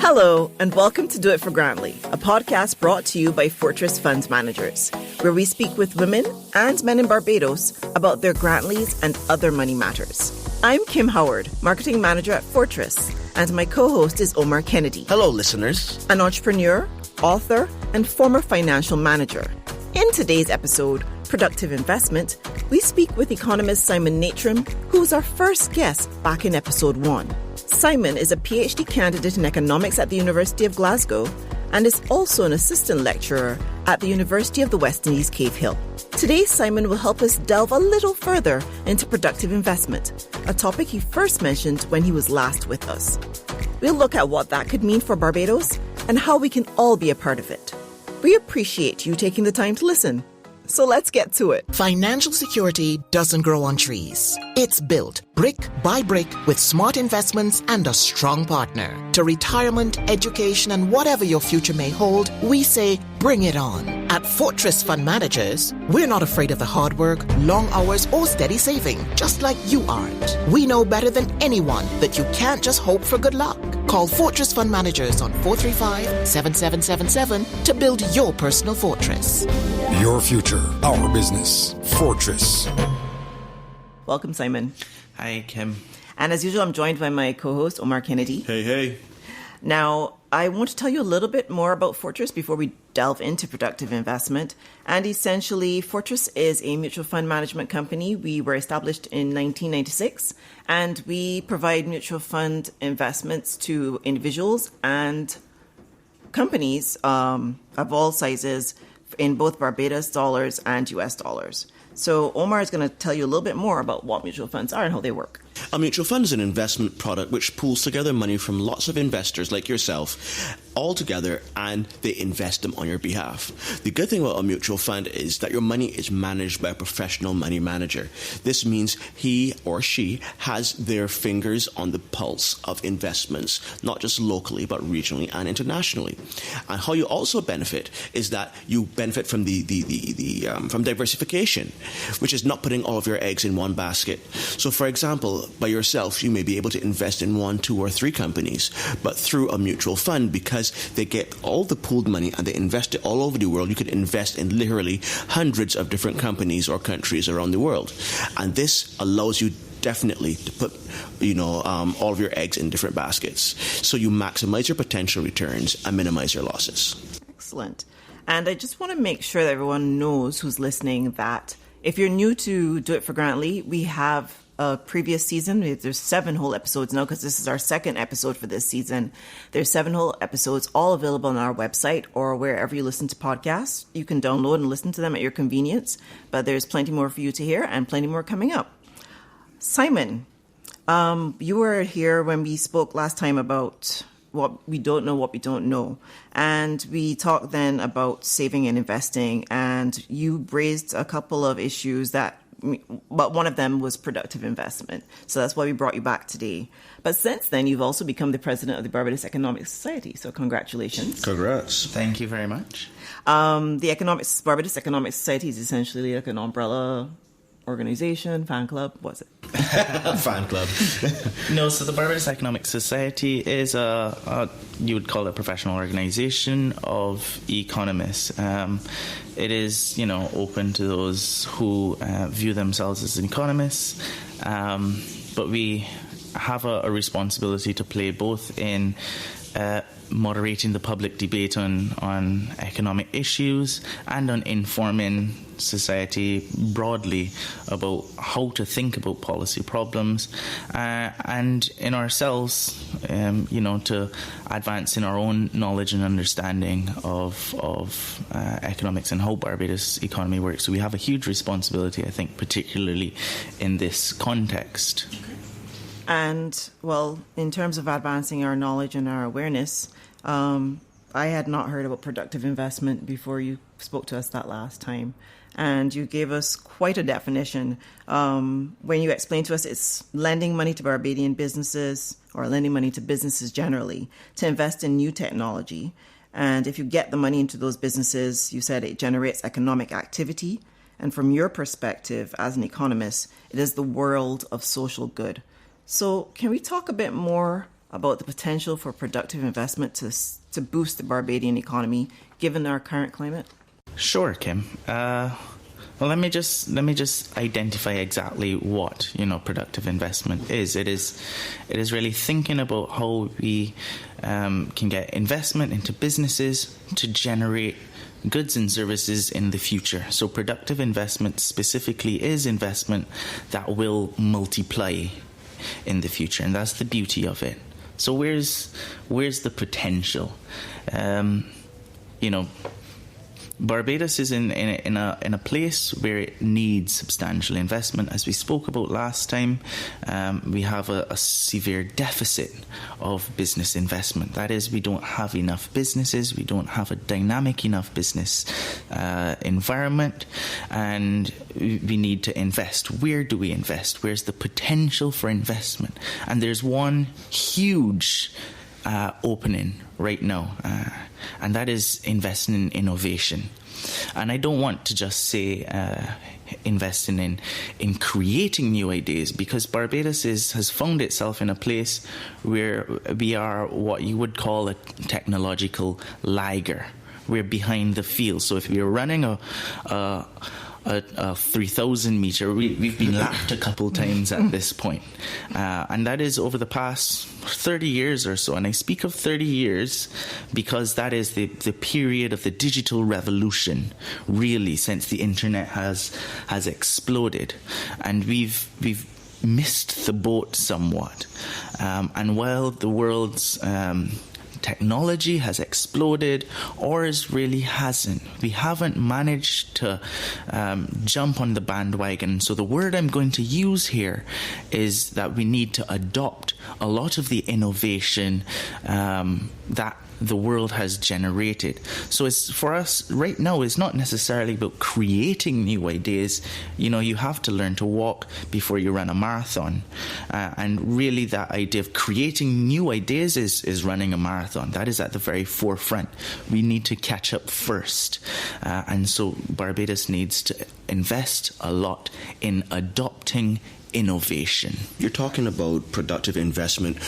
Hello, and welcome to Do It for Grantley, a podcast brought to you by Fortress Funds Managers, where we speak with women and men in Barbados about their Grantleys and other money matters. I'm Kim Howard, Marketing Manager at Fortress, and my co-host is Omar Kennedy. Hello, listeners. An entrepreneur, author, and former financial manager. In today's episode, Productive Investment, we speak with Economist Simon Naitram, who's our first guest back in episode 1. Simon is a PhD candidate in economics at the University of Glasgow and is also an assistant lecturer at the University of the West Indies, Cave Hill. Today, Simon will help us delve a little further into productive investment, a topic he first mentioned when he was last with us. We'll look at what that could mean for Barbados and how we can all be a part of it. We appreciate you taking the time to listen. So let's get to it. Financial security doesn't grow on trees. It's built brick by brick with smart investments and a strong partner. To retirement, education, and whatever your future may hold, we say bring it on. At Fortress Fund Managers, we're not afraid of the hard work, long hours, or steady saving, just like you aren't. We know better than anyone that you can't just hope for good luck. Call Fortress Fund Managers on 435-7777 to build your personal fortress. Your future, our business. Fortress. Welcome, Simon. Hi, Kim. And as usual, I'm joined by my co-host, Omar Kennedy. Hey. Now, I want to tell you a little bit more about Fortress before we delve into productive investment. And essentially, Fortress is a mutual fund management company. We were established in 1996, and we provide mutual fund investments to individuals and companies of all sizes in both Barbados dollars and US dollars. So Omar is going to tell you a little bit more about what mutual funds are and how they work. A mutual fund is an investment product which pools together money from lots of investors like yourself all together, and they invest them on your behalf. The good thing about a mutual fund is that your money is managed by a professional money manager. This means he or she has their fingers on the pulse of investments, not just locally but regionally and internationally. And how you also benefit is that you benefit from from diversification, which is not putting all of your eggs in one basket. So, for example, by yourself, you may be able to invest in 1, 2, or 3 companies, but through a mutual fund, because they get all the pooled money and they invest it all over the world, you could invest in literally hundreds of different companies or countries around the world. And this allows you definitely to put, all of your eggs in different baskets. So you maximize your potential returns and minimize your losses. Excellent. And I just want to make sure that everyone knows who's listening that if you're new to Do It for Grantley, we have a previous season. There's 7 whole episodes now because this is our second episode for this season. There's 7 whole episodes, all available on our website or wherever you listen to podcasts. You can download and listen to them at your convenience, but there's plenty more for you to hear and plenty more coming up. Simon, you were here when we spoke last time about what we don't know. And we talked then about saving and investing, and you raised a couple of issues but one of them was productive investment. So that's why we brought you back today. But since then, you've also become the president of the Barbados Economic Society. So congratulations. Congrats. Thank you very much. The Barbados Economic Society is essentially like an umbrella organization, fan club, what's it? Fan club. No, so the Barbados Economic Society is you would call it a professional organization of economists. It is, open to those who view themselves as economists, but we have a responsibility to play both in moderating the public debate on economic issues and on informing society broadly about how to think about policy problems, and in ourselves, to advance in our own knowledge and understanding of economics and how Barbados economy works. So we have a huge responsibility, I think, particularly in this context. And, well, in terms of advancing our knowledge and our awareness, I had not heard about productive investment before you spoke to us that last time. And you gave us quite a definition. When you explained to us it's lending money to Barbadian businesses or lending money to businesses generally to invest in new technology. And if you get the money into those businesses, you said it generates economic activity. And from your perspective as an economist, it is the world of social good. So can we talk a bit more about the potential for productive investment to boost the Barbadian economy, given our current climate? Sure, Kim. Well, let me just identify exactly what productive investment is. It is really thinking about how we can get investment into businesses to generate goods and services in the future. So productive investment specifically is investment that will multiply in the future, and that's the beauty of it. So where's the potential? Barbados is in a place where it needs substantial investment. As we spoke about last time, we have a severe deficit of business investment. That is, we don't have enough businesses, we don't have a dynamic enough business environment, and we need to invest. Where do we invest? Where's the potential for investment? And there's one huge opening right now, and that is investing in innovation. And I don't want to just say investing in creating new ideas, because Barbados has found itself in a place where we are what you would call a technological lagger. We're behind the field. So if we're running a 3,000 meter, we've been lapped a couple times at this point, and that is over the past 30 years or so. And I speak of 30 years because that is the period of the digital revolution, really, since the internet has exploded, and we've missed the boat somewhat. And while the world's technology has exploded, ours really hasn't. We haven't managed to jump on the bandwagon. So the word I'm going to use here is that we need to adopt a lot of the innovation that the world has generated. So it's, for us right now, it's not necessarily about creating new ideas. You have to learn to walk before you run a marathon, and really that idea of creating new ideas is running a marathon. That is at the very forefront. We need to catch up first, and so Barbados needs to invest a lot in adopting innovation. You're talking about productive investment.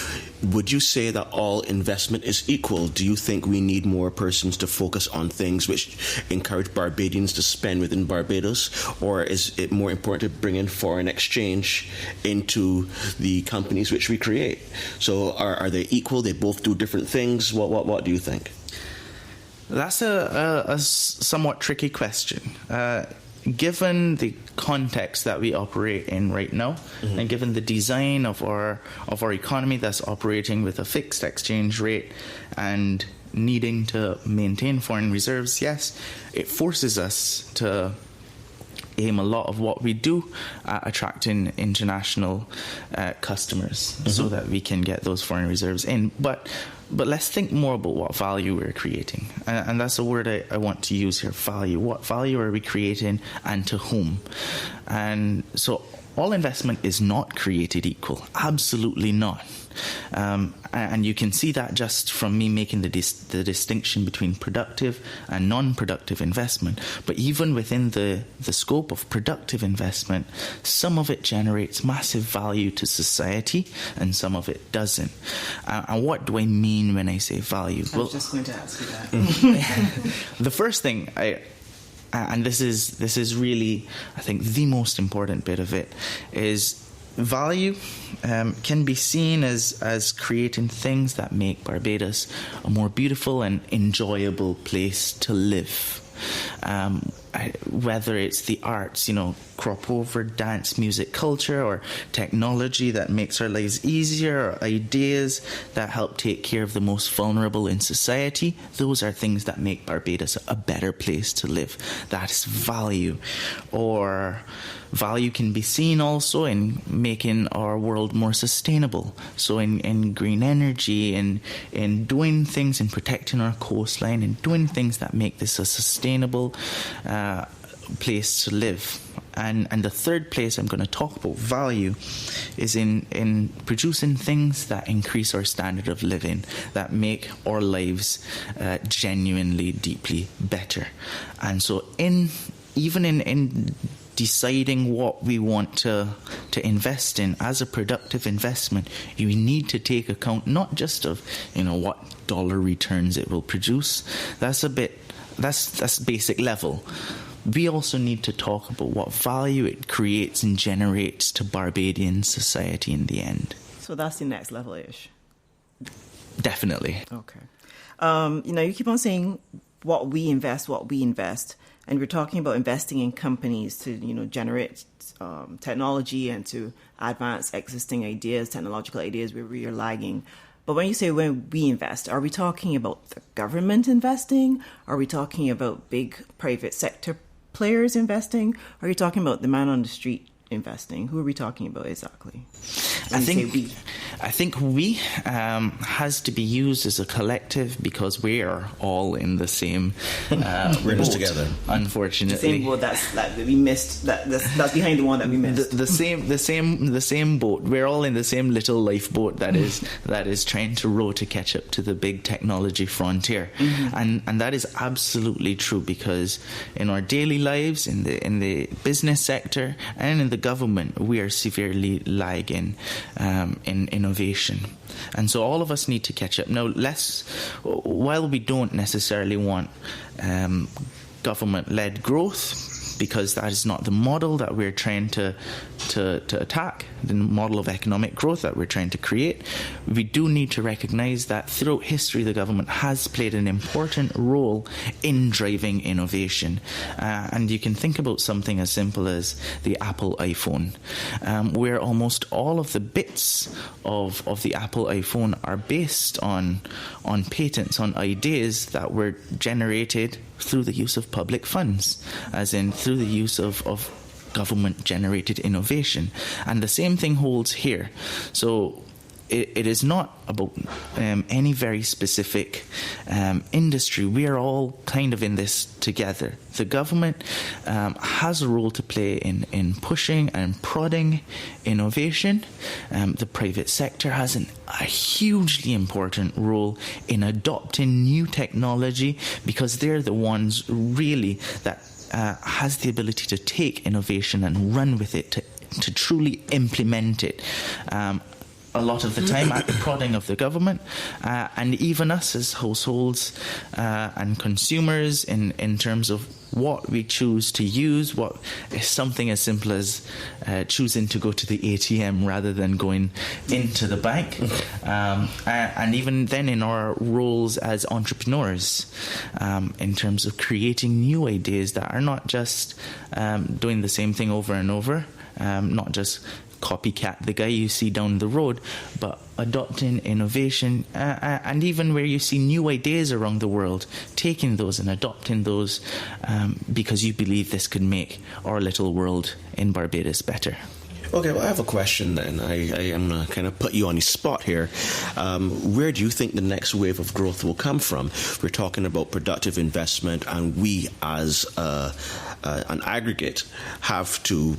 Would you say that all investment is equal? Do you think we need more persons to focus on things which encourage Barbadians to spend within Barbados? Or is it more important to bring in foreign exchange into the companies which we create? So are they equal? They both do different things? What do you think? That's a somewhat tricky question. Given the context that we operate in right now, mm-hmm. and given the design of our economy that's operating with a fixed exchange rate and needing to maintain foreign reserves, yes, it forces us to aim a lot of what we do at attracting international customers, mm-hmm. so that we can get those foreign reserves in. But let's think more about what value we're creating. And that's a word I want to use here, value. What value are we creating and to whom? And so all investment is not created equal. Absolutely not. And you can see that just from me making the distinction between productive and non-productive investment. But even within the scope of productive investment, some of it generates massive value to society and some of it doesn't. And what do I mean when I say value? I was just going to ask you that. The first thing and this is really, I think, the most important bit of it, is value can be seen as creating things that make Barbados a more beautiful and enjoyable place to live. Whether it's the arts, crop over, dance, music, culture, or technology that makes our lives easier, or ideas that help take care of the most vulnerable in society, those are things that make Barbados a better place to live. That's value. Or value can be seen also in making our world more sustainable. So in green energy, in doing things, in protecting our coastline, and doing things that make this a sustainable place to live. And the third place I'm going to talk about value is in producing things that increase our standard of living, that make our lives genuinely, deeply better. And so even in deciding what we want to invest in as a productive investment, you need to take account not just of, what dollar returns it will produce. That's basic level. We also need to talk about what value it creates and generates to Barbadian society in the end. So that's the next level-ish. Definitely. Okay. You keep on saying what we invest, and we're talking about investing in companies to, generate technology and to advance existing ideas, technological ideas where we are lagging. But when you say when we invest, are we talking about the government investing? Are we talking about big private sector players investing? Are you talking about the man on the street investing? Who are we talking about exactly? I think we has to be used as a collective because we are all in the same we're in this together. Unfortunately, the same boat that we missed. That's behind the one that we missed. The same boat. We're all in the same little lifeboat that is trying to row to catch up to the big technology frontier, and that is absolutely true because in our daily lives, in the business sector, and in the government, we are severely lagging in innovation. And so all of us need to catch up. Now, while we don't necessarily want government-led growth, because that is not the model that we're trying to attack, the model of economic growth that we're trying to create, we do need to recognize that throughout history the government has played an important role in driving innovation. And you can think about something as simple as the Apple iPhone, where almost all of the bits of the Apple iPhone are based on patents, on ideas that were generated through the use of public funds, as in through the use of government-generated innovation. And the same thing holds here. So it is not about any very specific industry. We are all kind of in this together. The government has a role to play in pushing and prodding innovation. The private sector has a hugely important role in adopting new technology because they're the ones really that has the ability to take innovation and run with it, to truly implement it. A lot of the time at the prodding of the government, and even us as households and consumers in terms of what we choose to use, what is something as simple as choosing to go to the ATM rather than going into the bank, and even then in our roles as entrepreneurs, in terms of creating new ideas that are not just doing the same thing over and over, not just copycat the guy you see down the road, but adopting innovation, and even where you see new ideas around the world, taking those and adopting those because you believe this could make our little world in Barbados better. Okay, well, I have a question then. I am going to kind of put you on the spot here. Where do you think the next wave of growth will come from? We're talking about productive investment, and we as an aggregate have to,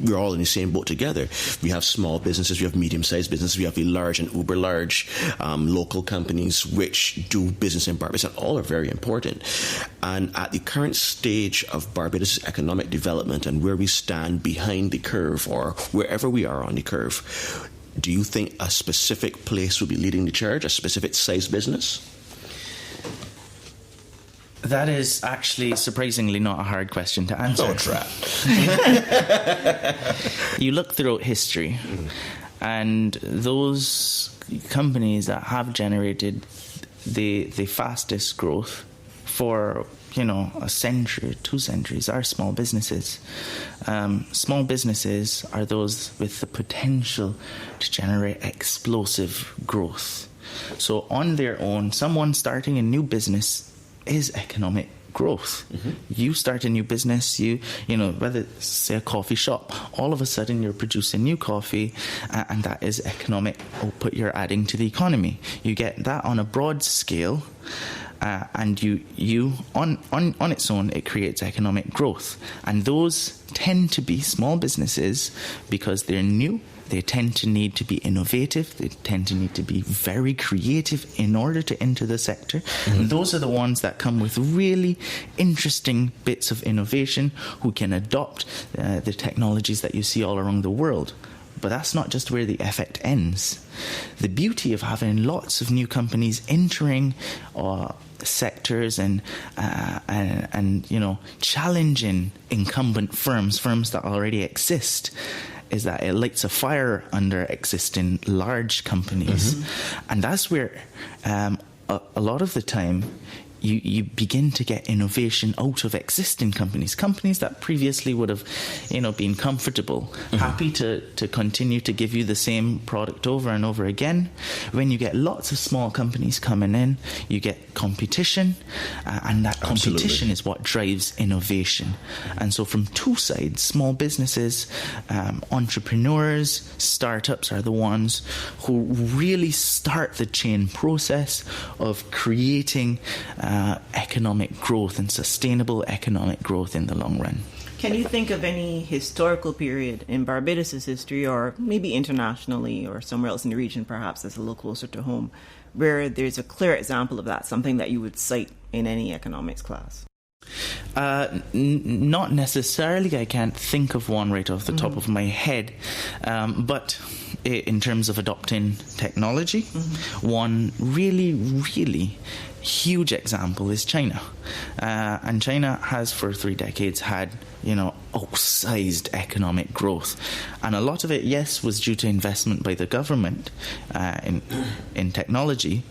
we're all in the same boat together. We have small businesses, we have medium-sized businesses, we have the large and uber large local companies which do business in Barbados, and all are very important. And at the current stage of Barbados' economic development and where we stand behind the curve or wherever we are on the curve, do you think a specific place will be leading the charge, a specific size business? That is actually surprisingly not a hard question to answer. Don't try. You look throughout history, and those companies that have generated the fastest growth for a century, 2 centuries are small businesses. Small businesses are those with the potential to generate explosive growth. So on their own, someone starting a new business is economic growth. You start a new business, you know, whether it's, say, a coffee shop, all of a sudden you're producing new coffee, and that is economic output you're adding to the economy. You get that on a broad scale, and you on its own, it creates economic growth. And those tend to be small businesses because they're new, They tend to need to be innovative. They tend to need to be very creative in order to enter the sector. And those are the ones that come with really interesting bits of innovation, who can adopt the technologies that you see all around the world. But that's not just where the effect ends. The beauty of having lots of new companies entering sectors and challenging incumbent firms that already exist, is that it lights a fire under existing large companies. And that's where a lot of the time you begin to get innovation out of existing companies that previously would have, been comfortable, happy to continue to give you the same product over and over again. When you get lots of small companies coming in, you get competition, and that competition is what drives innovation. And so from two sides, small businesses, entrepreneurs, startups are the ones who really start the chain process of creating economic growth and sustainable economic growth in the long run. Can you think of any historical period in Barbados' history, or maybe internationally or somewhere else in the region, perhaps that's a little closer to home, where there's a clear example of that, something that you would cite in any economics class? Not necessarily. I can't think of one right off the top of my head. But in terms of adopting technology, one really, really huge example is China. And China has for 3 decades had, outsized economic growth. And a lot of it, yes, was due to investment by the government in technology,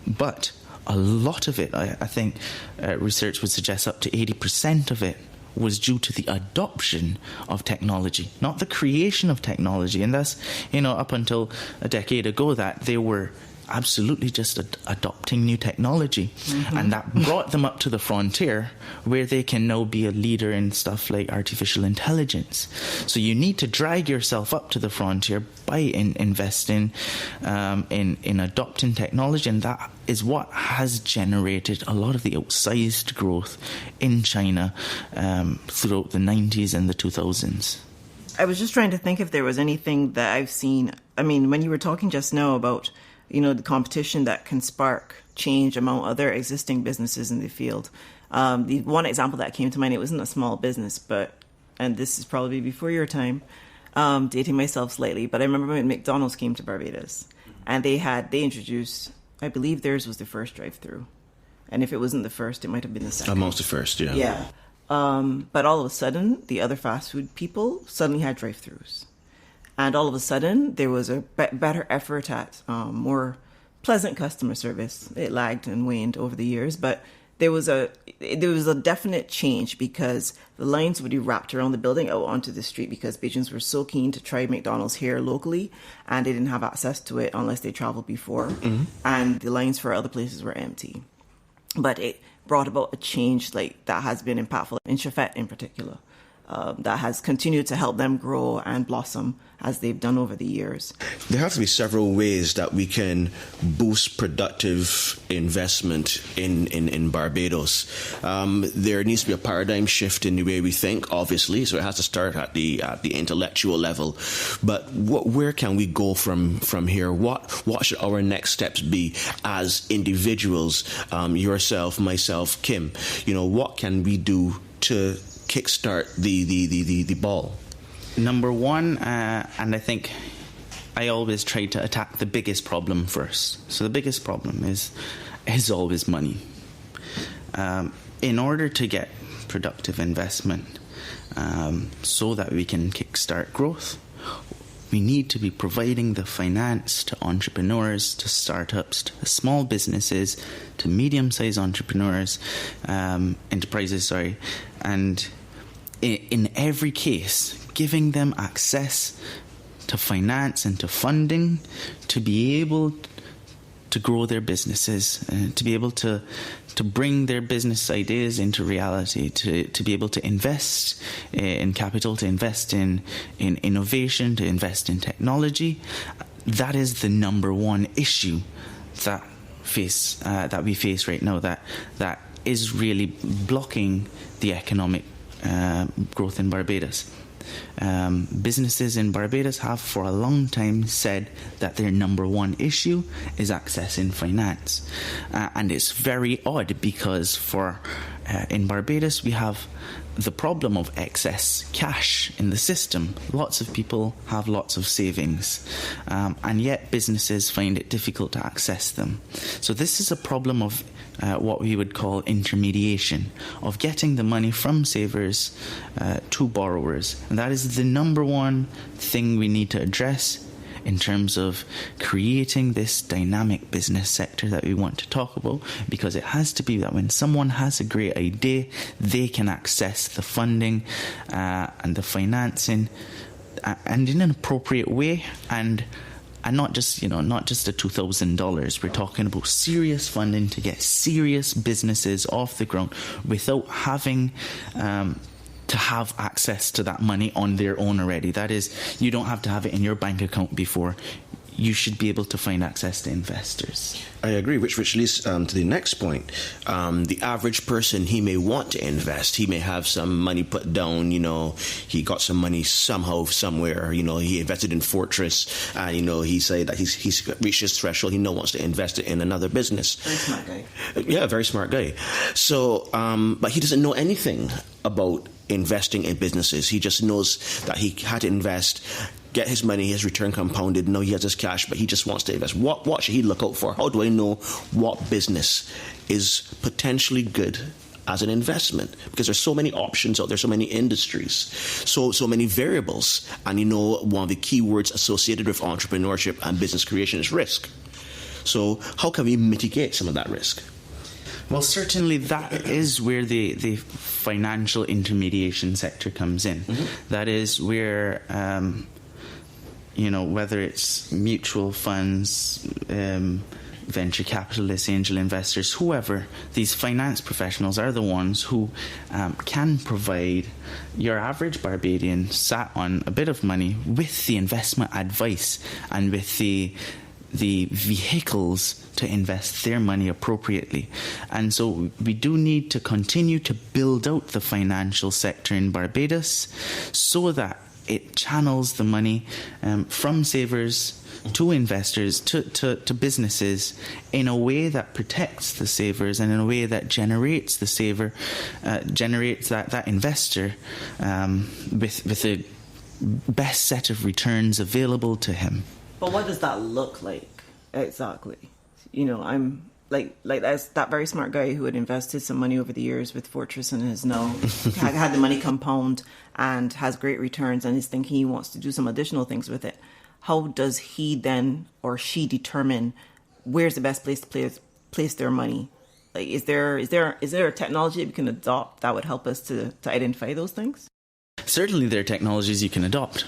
but a lot of it, I think research would suggest up to 80% of it was due to the adoption of technology, not the creation of technology. And that's, up until a decade ago, that they were absolutely just adopting new technology. And that brought them up to the frontier where they can now be a leader in stuff like artificial intelligence. So you need to drag yourself up to the frontier by investing in adopting technology, and that is what has generated a lot of the outsized growth in China throughout the 90s and the 2000s. I was just trying to think if there was anything that I've seen. I mean, when you were talking just now about the competition that can spark change among other existing businesses in the field. The one example that came to mind, it wasn't a small business, and this is probably before your time, dating myself slightly, but I remember when McDonald's came to Barbados, and they introduced, I believe theirs was the first drive-through. And if it wasn't the first, it might have been the second. Amongst the first, yeah. Yeah. But all of a sudden, the other fast food people suddenly had drive-throughs. And all of a sudden, there was a better effort at more pleasant customer service. It lagged and waned over the years, but there was a definite change because the lines would be wrapped around the building out onto the street because patrons were so keen to try McDonald's here locally, and they didn't have access to it unless they traveled before. And the lines for other places were empty. But it brought about a change that has been impactful in Chafet in particular. That has continued to help them grow and blossom as they've done over the years. There have to be several ways that we can boost productive investment in Barbados. There needs to be a paradigm shift in the way we think, obviously, so it has to start at the intellectual level. But where can we go from here? What should our next steps be as individuals? Yourself, myself, Kim. What can we do to kickstart the ball? Number one, and I think I always try to attack the biggest problem first. So the biggest problem is always money. In order to get productive investment, so that we can kickstart growth, we need to be providing the finance to entrepreneurs, to startups, to small businesses, to medium-sized enterprises, and in every case, giving them access to finance and to funding to be able to grow their businesses, to be able to bring their business ideas into reality, to be able to invest in capital, to invest in innovation, to invest in technology. That is the number one issue that we face right now, that is really blocking the economic growth in Barbados. businesses in Barbados have for a long time said that their number one issue is accessing finance. And it's very odd because in Barbados we have the problem of excess cash in the system. Lots of people have lots of savings, and yet businesses find it difficult to access them. So this is a problem of what we would call intermediation, of getting the money from savers to borrowers. And that is the number one thing we need to address in terms of creating this dynamic business sector that we want to talk about, because it has to be that when someone has a great idea, they can access the funding and the financing and in an appropriate way, and not just the $2,000. We're talking about serious funding to get serious businesses off the ground without having to have access to that money on their own already. That is, you don't have to have it in your bank account before. You should be able to find access to investors. I agree, which leads to the next point. The average person, he may want to invest. He may have some money put down, he got some money somehow, somewhere, he invested in Fortress, and, he said that he's reached his threshold, he now wants to invest it in another business. Very smart guy. Yeah, very smart guy. So, but he doesn't know anything about investing in businesses. He just knows that he had to invest, get his money, his return compounded. Now he has his cash, but he just wants to invest. What should he look out for? How do I know what business is potentially good as an investment? Because there's so many options out there, so many industries, so many variables. And one of the key words associated with entrepreneurship and business creation is risk. So how can we mitigate some of that risk? Well, certainly that is where the financial intermediation sector comes in. Mm-hmm. That is where, whether it's mutual funds, venture capitalists, angel investors, whoever, these finance professionals are the ones who can provide your average Barbadian sat on a bit of money with the investment advice and with the vehicles to invest their money appropriately. And so we do need to continue to build out the financial sector in Barbados so that it channels the money from savers to investors, to businesses, in a way that protects the savers and in a way that generates the saver, generates that investor with the best set of returns available to him. But what does that look like exactly? I'm like that's that very smart guy who had invested some money over the years with Fortress and has now had the money compound and has great returns and is thinking he wants to do some additional things with it. How does he then or she determine where's the best place to place their money? Like, is there a technology that we can adopt that would help us to identify those things? Certainly there are technologies you can adopt.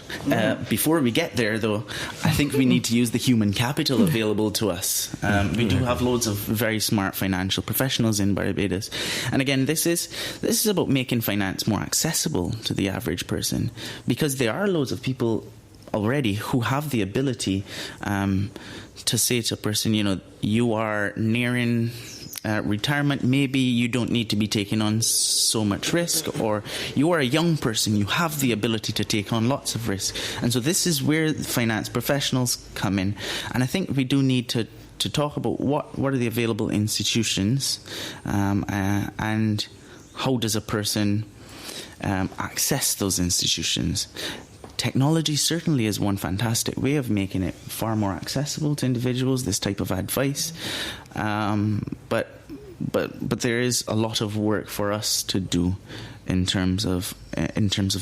Before we get there, though, I think we need to use the human capital available to us. We do have loads of very smart financial professionals in Barbados. And again, this is about making finance more accessible to the average person, because there are loads of people already who have the ability to say to a person, you are nearing retirement, maybe you don't need to be taking on so much risk, or you are a young person, you have the ability to take on lots of risk. And so this is where finance professionals come in. And I think we do need to talk about what are the available institutions and how does a person access those institutions. Technology certainly is one fantastic way of making it far more accessible to individuals, this type of advice. But there is a lot of work for us to do in terms of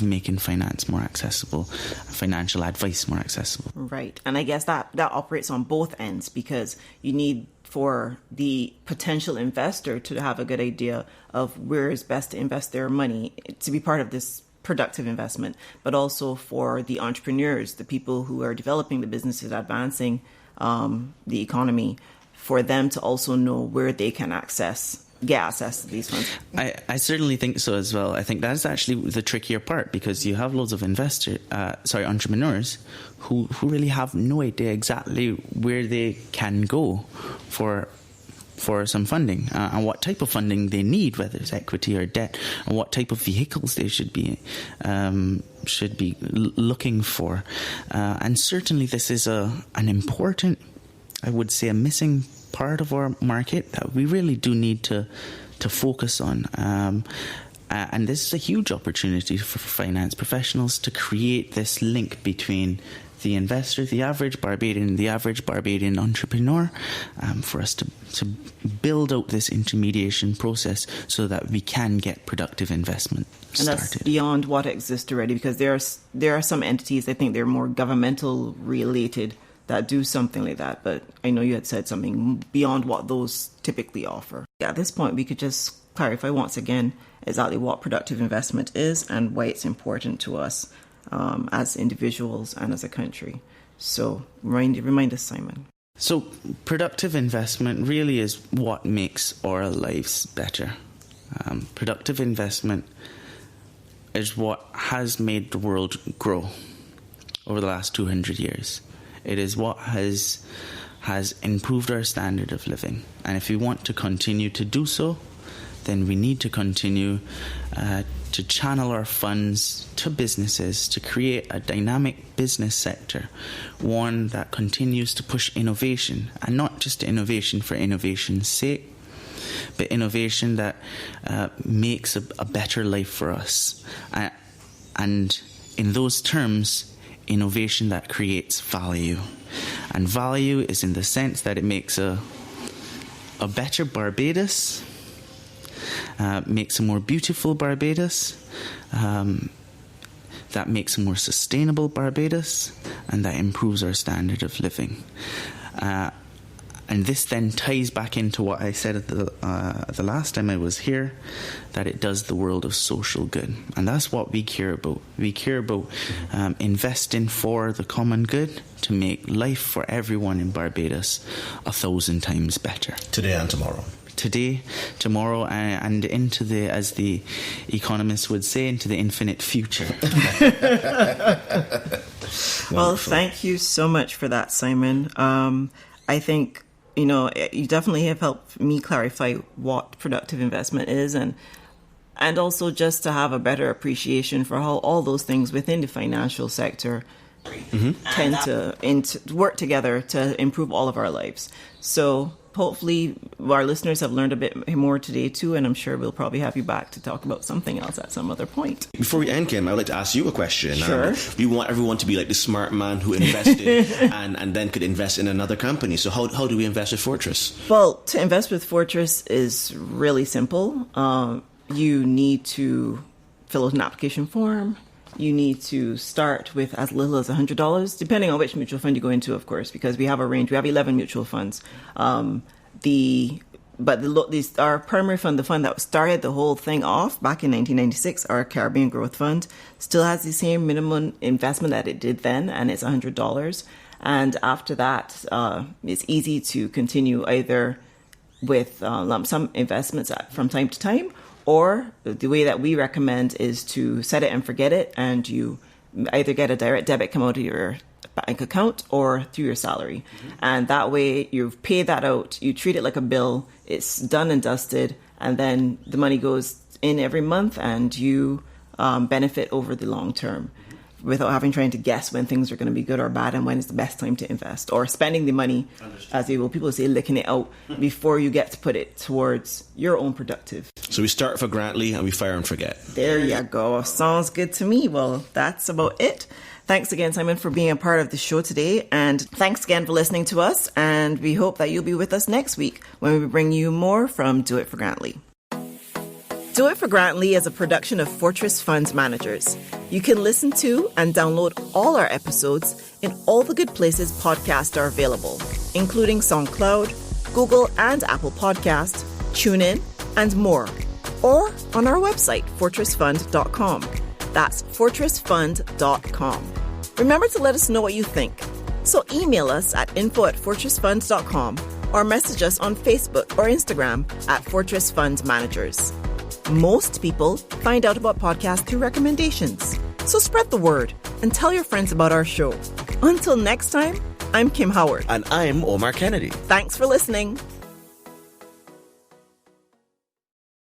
making finance more accessible, financial advice more accessible. Right. And I guess that operates on both ends, because you need for the potential investor to have a good idea of where is best to invest their money to be part of this productive investment, but also for the entrepreneurs, the people who are developing the businesses, advancing the economy, for them to also know where they can get access to these funds. I certainly think so as well. I think that's actually the trickier part, because you have loads of entrepreneurs who really have no idea exactly where they can go for for some funding, and what type of funding they need, whether it's equity or debt, and what type of vehicles they should be looking for. And certainly this is an important, I would say, a missing part of our market that we really do need to focus on. And this is a huge opportunity for finance professionals to create this link between the investor, the average Barbadian entrepreneur, for us to build out this intermediation process so that we can get productive investment started. And that's beyond what exists already, because there are some entities, I think they're more governmental related, that do something like that. But I know you had said something beyond what those typically offer. At this point, we could just clarify once again exactly what productive investment is and why it's important to us as individuals and as a country. So remind us, Simon. So productive investment really is what makes our lives better. Productive investment is what has made the world grow over the last 200 years. It is what has improved our standard of living. And if we want to continue to do so, then we need to continue to channel our funds to businesses to create a dynamic business sector, one that continues to push innovation, and not just innovation for innovation's sake, but innovation that makes a better life for us. And in those terms, innovation that creates value. And value is in the sense that it makes a better Barbados, makes a more beautiful Barbados, that makes a more sustainable Barbados, and that improves our standard of living. And this then ties back into what I said at the last time I was here, that it does the world of social good. And that's what we care about. We care about investing for the common good to make life for everyone in Barbados 1,000 times better. Today and tomorrow. Today, tomorrow, and into the, as the economists would say, into the infinite future. Well, thank you so much for that, Simon. I think, you definitely have helped me clarify what productive investment is, and also just to have a better appreciation for how all those things within the financial sector tend to work together to improve all of our lives. So hopefully our listeners have learned a bit more today too, and I'm sure we'll probably have you back to talk about something else at some other point. Before we end, Kim, I would like to ask you a question. Sure. We want everyone to be like the smart man who invested and then could invest in another company. So how do we invest with Fortress? Well, to invest with Fortress is really simple. You need to fill out an application form. You need to start with as little as $100, depending on which mutual fund you go into, of course, because we have a range. We have 11 mutual funds. Our primary fund, the fund that started the whole thing off back in 1996, our Caribbean Growth Fund, still has the same minimum investment that it did then, and it's $100. And after that, it's easy to continue either with lump sum investments from time to time, or the way that we recommend is to set it and forget it, and you either get a direct debit come out of your bank account or through your salary. And that way you've paid that out, you treat it like a bill, it's done and dusted, and then the money goes in every month and you benefit over the long term without trying to guess when things are going to be good or bad and when is the best time to invest, or spending the money, as people say, licking it out before you get to put it towards your own productive. So we start for Grantley and we fire and forget. There you go. Sounds good to me. Well, that's about it. Thanks again, Simon, for being a part of the show today. And thanks again for listening to us. And we hope that you'll be with us next week when we bring you more from Do It for Grantley. Do It for Grantley is a production of Fortress Funds Managers. You can listen to and download all our episodes in all the good places podcasts are available, including SoundCloud, Google and Apple Podcasts, TuneIn, and more. Or on our website, fortressfund.com. That's fortressfund.com. Remember to let us know what you think. So email us at info@fortressfund.com or message us on Facebook or Instagram at Fortress Fund Managers. Most people find out about podcasts through recommendations. So spread the word and tell your friends about our show. Until next time, I'm Kim Howard. And I'm Omar Kennedy. Thanks for listening.